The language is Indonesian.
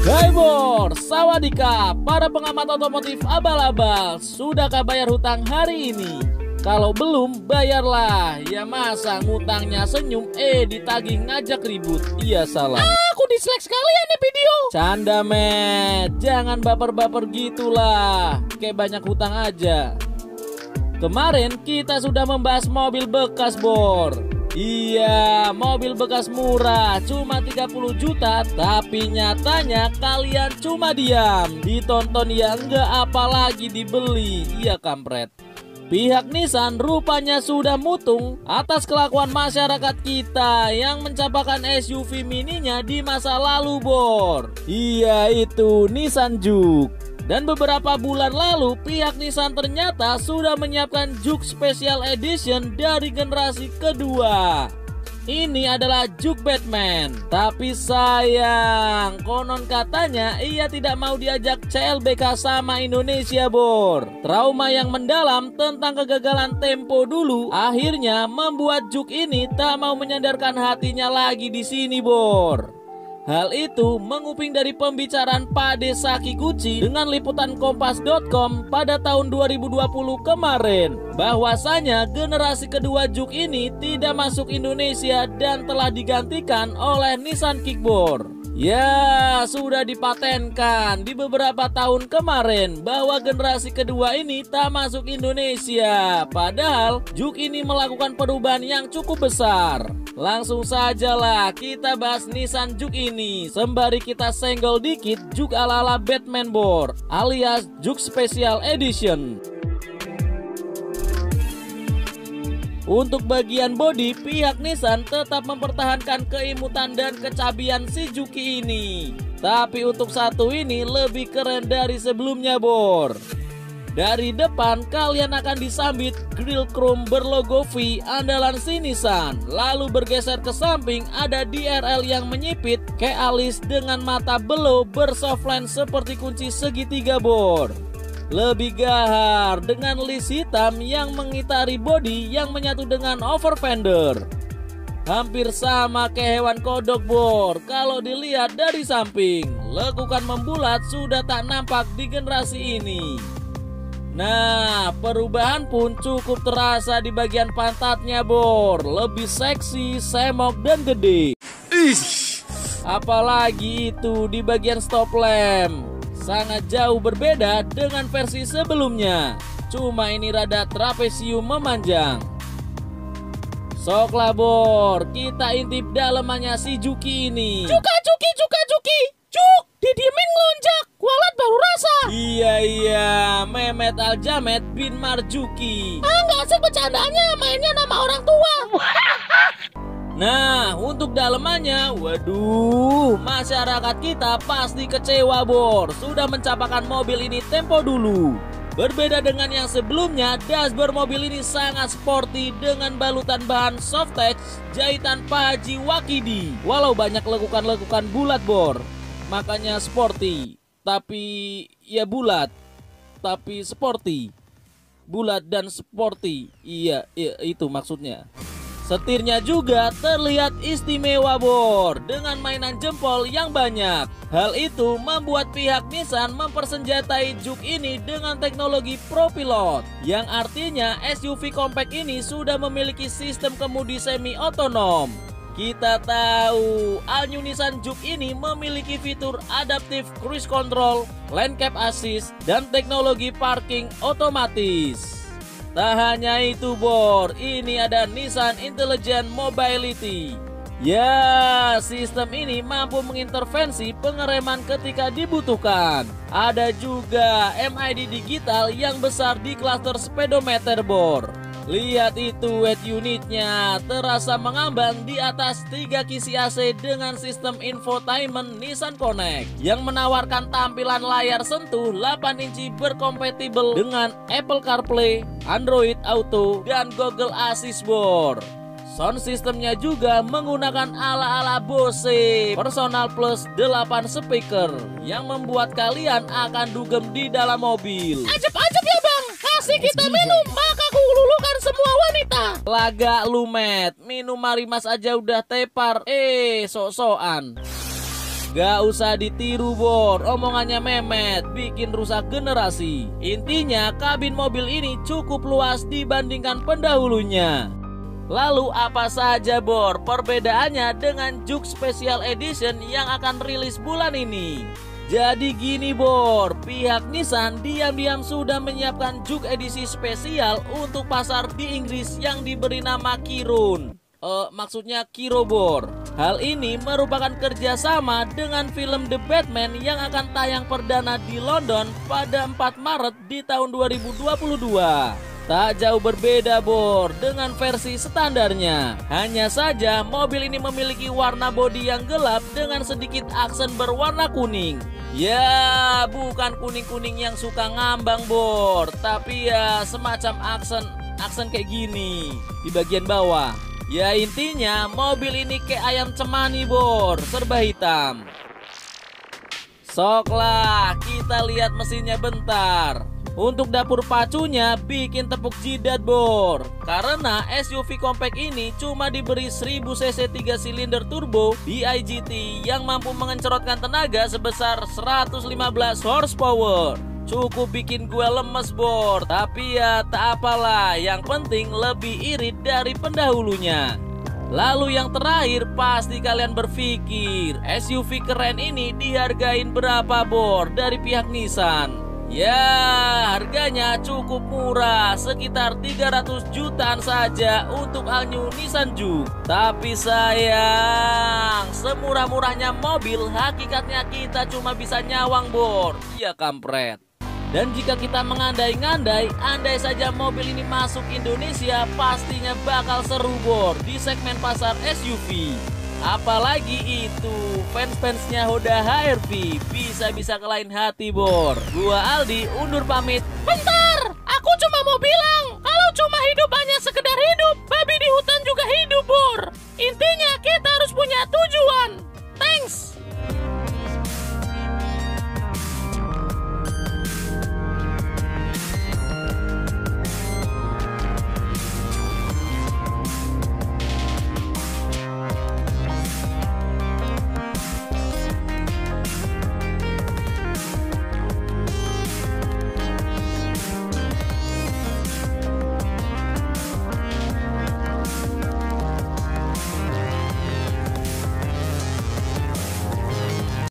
Hai Bor, sawadika, para pengamat otomotif abal-abal, sudahkah bayar hutang hari ini? Kalau belum, bayarlah. Ya masa ngutangnya senyum, ditagih ngajak ribut. Iya salah. Aku dislike sekalian nih video. Canda met, jangan baper-baper gitulah. Kayak banyak hutang aja. Kemarin kita sudah membahas mobil bekas Bor. Iya, mobil bekas murah, cuma 30 juta, tapi nyatanya kalian cuma diam. Ditonton ya enggak, apalagi dibeli. Iya kampret. Pihak Nissan rupanya sudah mutung atas kelakuan masyarakat kita yang mencapakan SUV mininya di masa lalu Bor. Iya itu Nissan Juke. Dan beberapa bulan lalu pihak Nissan ternyata sudah menyiapkan Juke Special Edition dari generasi kedua. Ini adalah Juke Batman. Tapi sayang, konon katanya ia tidak mau diajak CLBK sama Indonesia Bor. Trauma yang mendalam tentang kegagalan Tempo dulu akhirnya membuat Juke ini tak mau menyandarkan hatinya lagi di sini Bor. Hal itu menguping dari pembicaraan Pade Sakiguchi dengan liputan Kompas.com pada tahun 2020 kemarin, bahwasanya generasi kedua Juke ini tidak masuk Indonesia dan telah digantikan oleh Nissan Kickboard. Ya, sudah dipatenkan di beberapa tahun kemarin bahwa generasi kedua ini tak masuk Indonesia. Padahal Juke ini melakukan perubahan yang cukup besar. Langsung sajalah kita bahas Nissan Juke ini, sembari kita senggol dikit Juke ala-ala Batman Bor, alias Juke Special Edition. Untuk bagian bodi, pihak Nissan tetap mempertahankan keimutan dan kecabian si Juke ini. Tapi untuk satu ini lebih keren dari sebelumnya Bor. Dari depan kalian akan disambit grill chrome berlogo V andalan si Nissan. Lalu bergeser ke samping ada DRL yang menyipit kayak alis dengan mata below bersoftline seperti kunci segitiga Bor. Lebih gahar dengan list hitam yang mengitari bodi yang menyatu dengan over fender. Hampir sama kayak hewan kodok Bor kalau dilihat dari samping. Lekukan membulat sudah tak nampak di generasi ini. Nah, perubahan pun cukup terasa di bagian pantatnya Bor. Lebih seksi, semok dan gede. Apalagi itu di bagian stop lamp. Sangat jauh berbeda dengan versi sebelumnya. Cuma ini rada trapesium memanjang. Soklah Bor, kita intip dalemannya si Juke ini. Juke. Juk, didiemin ngelonjak. Kualat baru rasa. Iya, Mehmet Aljamet bin Marjuki. Nggak asik bercandanya, mainnya nama orang tua. Nah, untuk dalemannya, waduh, masyarakat kita pasti kecewa Bor. Sudah mencapakan mobil ini tempo dulu. Berbeda dengan yang sebelumnya, dashboard mobil ini sangat sporty dengan balutan bahan soft touch jahitan Pak Haji Wakidi. Walau banyak lekukan-lekukan bulat Bor, makanya sporty. Tapi ya bulat, tapi sporty. Bulat dan sporty, iya itu maksudnya. Setirnya juga terlihat istimewa Bor dengan mainan jempol yang banyak. Hal itu membuat pihak Nissan mempersenjatai Juke ini dengan teknologi ProPilot, yang artinya SUV compact ini sudah memiliki sistem kemudi semi otonom. Kita tahu all new Nissan Juke ini memiliki fitur adaptive cruise control, lane keep assist, dan teknologi parking otomatis. Tak hanya itu Bor, ini ada Nissan Intelligent Mobility. Ya, sistem ini mampu mengintervensi pengereman ketika dibutuhkan. Ada juga MID digital yang besar di klaster speedometer Bor. Lihat itu weight unitnya terasa mengambang di atas 3 kisi AC dengan sistem infotainment Nissan Connect yang menawarkan tampilan layar sentuh 8 inci berkompatibel dengan Apple CarPlay, Android Auto, dan Google Assist Bor. Sound systemnya juga menggunakan ala-ala Bose Personal Plus 8 speaker yang membuat kalian akan dugem di dalam mobil. Ajep ya bang, kasih kita minum maka ku lulukan semua wanita. Laga lu met, minum Marimas aja udah tepar, sok-sokan. Gak usah ditiru Bor, omongannya Mehmet bikin rusak generasi. Intinya kabin mobil ini cukup luas dibandingkan pendahulunya. Lalu apa saja Bor perbedaannya dengan Juke Special Edition yang akan rilis bulan ini? Jadi gini Bor, pihak Nissan diam-diam sudah menyiapkan Juke edisi spesial untuk pasar di Inggris yang diberi nama Kirun. Maksudnya Kiro Bor. Hal ini merupakan kerjasama dengan film The Batman yang akan tayang perdana di London pada 4 Maret di tahun 2022. Tak jauh berbeda Bor dengan versi standarnya. Hanya saja mobil ini memiliki warna bodi yang gelap dengan sedikit aksen berwarna kuning. Ya, bukan kuning-kuning yang suka ngambang Bor, tapi ya semacam aksen kayak gini di bagian bawah. Ya intinya mobil ini kayak ayam cemani Bor, serba hitam. Soklah kita lihat mesinnya bentar. Untuk dapur pacunya bikin tepuk jidat Bor, karena SUV compact ini cuma diberi 1000 cc 3 silinder turbo di IGT yang mampu mengencerotkan tenaga sebesar 115 horsepower. Cukup bikin gue lemes Bor, tapi ya tak apalah, yang penting lebih irit dari pendahulunya. Lalu yang terakhir pasti kalian berpikir SUV keren ini dihargain berapa Bor dari pihak Nissan? Ya harganya cukup murah, sekitar 300 jutaan saja untuk all new Nissan Juke. Tapi sayang, semurah-murahnya mobil hakikatnya kita cuma bisa nyawang Bor. Iya kampret. Dan jika kita mengandai-ngandai, andai saja mobil ini masuk Indonesia, pastinya bakal seru Bor di segmen pasar SUV. Apalagi itu fans-fansnya Honda HR-V bisa-bisa ke lain hati Bor. Gua Aldi undur pamit. Bentar, aku cuma mau bilang, kalau cuma hidup hanya sekedar hidup, babi di hutan juga hidup Bor. Intinya kita harus punya tujuan. Thanks.